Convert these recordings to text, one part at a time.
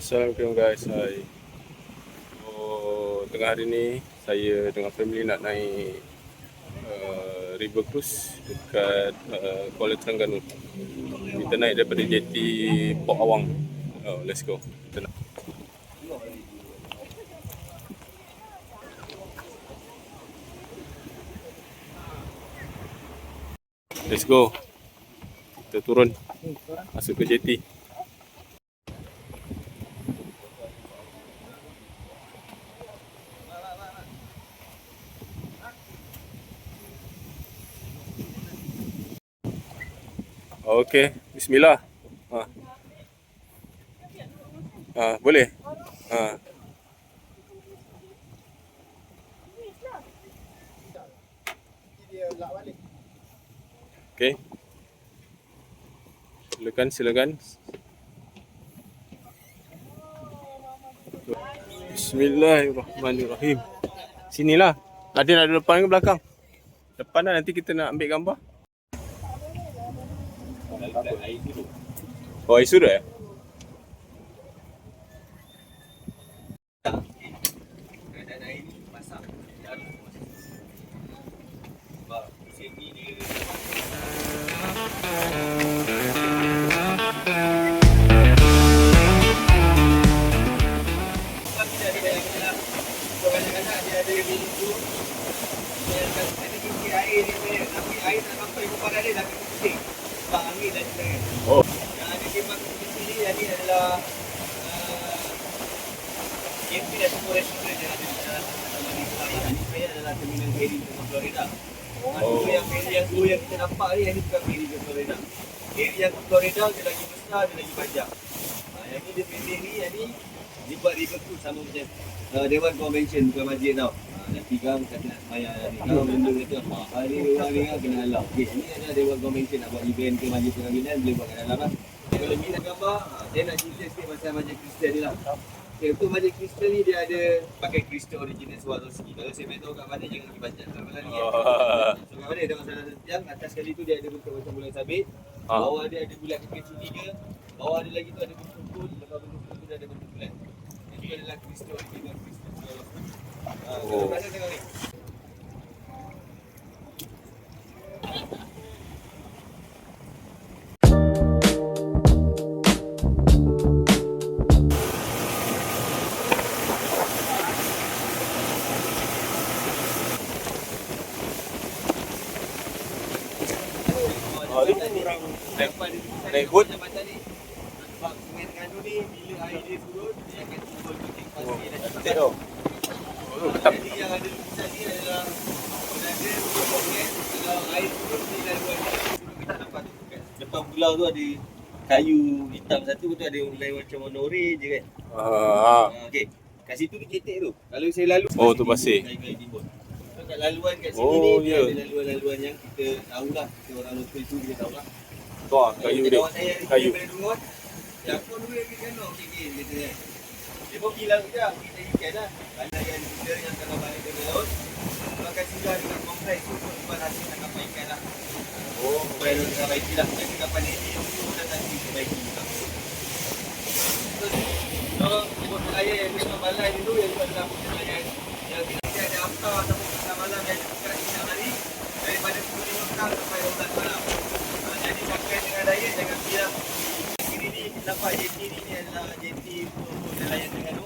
Assalamualaikum guys. Hai. Tengah hari ni saya dengan family nak naik river cruise dekat Kuala Terengganu. Kita naik daripada jeti Port Awang. Let's go. Kita nak. Let's go. Kita turun masuk ke jeti. Okey, bismillah. Boleh. Okey. Silakan. Bismillahirrahmanirrahim. Sinilah. Ada nak duduk depan ke belakang? Depan dah, nanti kita nak ambil gambar. Oh, air surut eh? Oh. Yang ada di sini jadi adalah cafe dan semua restoran yang ada di dalam Malaysia. Ini adalah terminal ferry di Florida. Dua yang kita nampak ni, yang ni bukan ferry ke Florida. Ferry yang ke Florida dia lagi besar, dia lagi panjang. Yang ni dia ferry ni, yang ni dia buat river cruise sama macam Dewan Convention, bukan masjid tau. Nanti kan kata nak semayang ni. Kalau benda kata hari orang ni kan kena halau. Okey, ni adalah Dewan Convention nak buat event ke Masjid Pengambilan, boleh buat kat dalam lah. Kalau ni nak gambar, saya nak cerita sikit pasal Masjid Kristal ni lah. Okay, untuk Masjid Kristal ni dia ada pakai kristal original Swarovski. Kalau saya beritahu kat mana jangan pergi baca kat mana ni. So kat mana ada masalah setiang, atas sekali tu dia ada bentuk macam bulan sabit. Bawah dia ada bulat kecil 3. Bawah dia lagi tu ada bentuk pun, lepas bentuk tu dia ada bentuk bulat. Ini adalah kristal original kristal Swarovski. Kalau mana tengok ni. Naik boat macam ni. Sebab Sungai Terengganu ni bila air dia turun, dia akan timbul kucing pasir dan cantik. Jadi yang ada lukisan ni adalah berada sungai. Kalau air turun di laluan ni, kita nampak tu kat depan pulau tu ada kayu hitam satu, tu ada lain macam warna orange je kan. Okey. Kat situ ni ketek tu. Kalau saya lalu tu pasir. Kayu timbul. Kat laluan kat sini ni dia ada laluan-laluan yang kita tahulah, kita orang lokal tu kita tahulah. Kayu dia. Kayu. Yang aku dulu yang pergi sana, okey dia kata. Dia pun bilang je, kita ikan lah. Ada yang kita yang kalau balik ke laut, akan singgah dengan kompleks tu untuk buat hasil tangkapan ikan lah. Supaya dia tengah baiki lah. Yang tangkapan ini, itu dah nanti perbaiki juga. So, buat nelayan yang tengah balai dulu, yang juga adalah buat nelayan yang kita ada after ataupun pasal malam yang dekat siang hari, daripada 10 petang sampai 12 malam. Jadi pakai dengan daya, jangan bilang kiri ni, nampak jeti ni adalah jeti untuk nelayan Terengganu.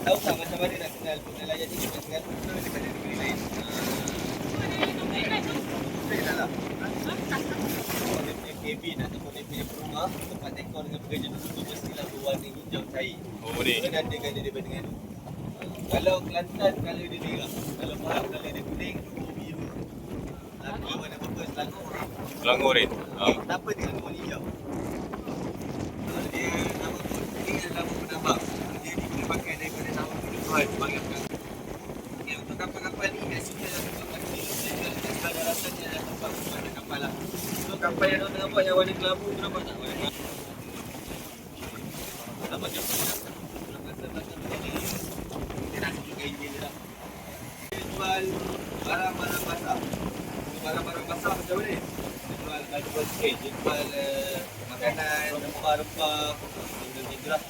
Tahu tak macam mana nak kenal untuk nelayan ni dekat Terengganu atau daripada negeri lain? Saya tak lah. Dia punya kabin ataupun dia punya perumah, tempat tekor dengan pekerja dulu tu mestilah berwarna hijau cair. Ni. Itu kan ada daripada Terengganu. Kalau Kelantan, colour dia merah. Kalau Pahang, colour dia kuning, biru. Selangor mana apa? Selangor ni. Kenapa dia warna hijau? Dia nama tu, ini adalah nama penambang. Dia boleh pakai daripada tahun ke-2000 sebagai penambang. Okay, untuk kapal-kapal ni, kat sini adalah tempat parking. Dan sebelah daratan ni adalah tempat penambang kapal lah. So kapal yang orang tengah buat yang warna kelabu tu nampak tak? Warna kelabu. Sama macam kita nak tunjukkan enjin dia lah. Dia jual barang-barang basah. Barang-barang basah macam mana? Dia jual sikit. Dia jual makanan, rempah-rempah, benda-benda lah.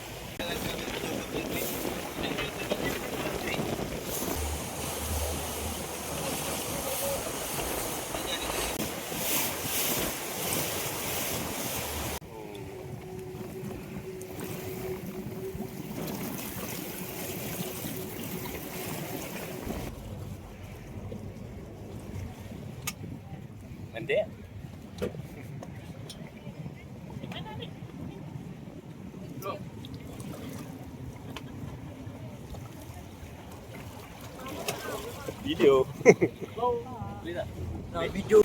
Cantik. Video. Boleh tak? Nak video.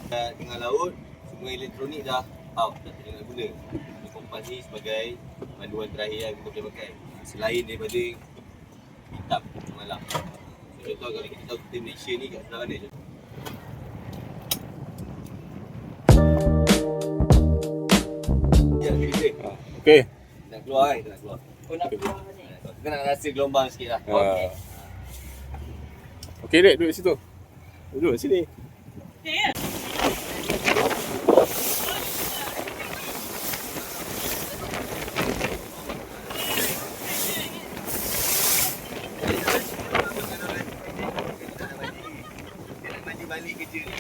Tengah laut, semua elektronik dah out, tak kena guna. Ini kompas ni sebagai panduan terakhir yang kita boleh pakai. Selain daripada hitam malam. So, contoh kalau kita tahu kita Malaysia ni kat sebelah mana je. Ya, kita. Okey. Nak keluar kan? Kita nak keluar. Oh, nak keluar ni. Kita nak rasa gelombang sikit lah. Okey. Okey, Dek, duduk situ. Duduk sini. Balik kerja ni.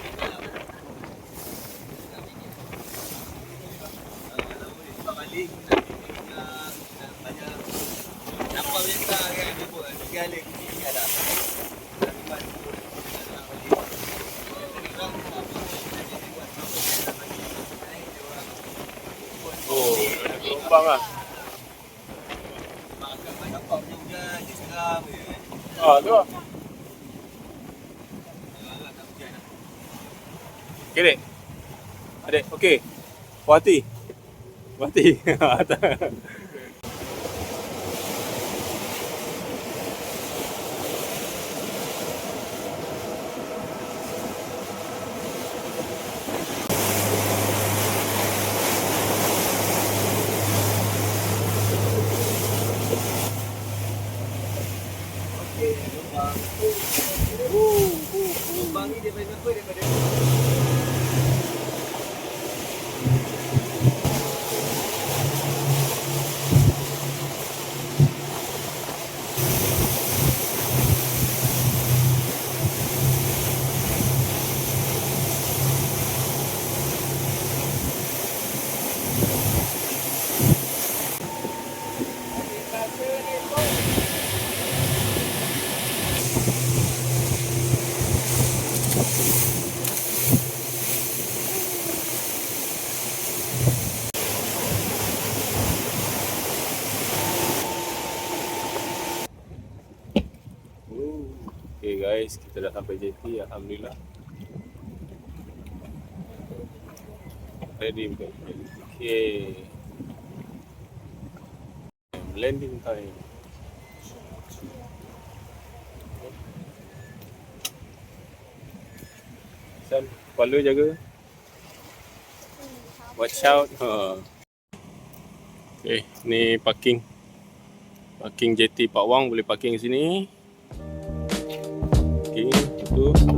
Kalau boleh cepat balik, nak banyak nampak macam tak kan, dia buat 3 hari ni ada. Oh, ada gelombang lah. Makan nampak macam hujan je seram je. Ah, tu lah. Okey, Dek. Adik, okey. Puas hati. Puas hati. Lubang ni daripada apa? Daripada Okay guys, kita dah sampai JT, Alhamdulillah. Ready untuk okay. Landing time. San, kepala jaga. Watch out. Okay, ni parking. Parking JT Pak Wang, boleh parking sini. Okay, itu.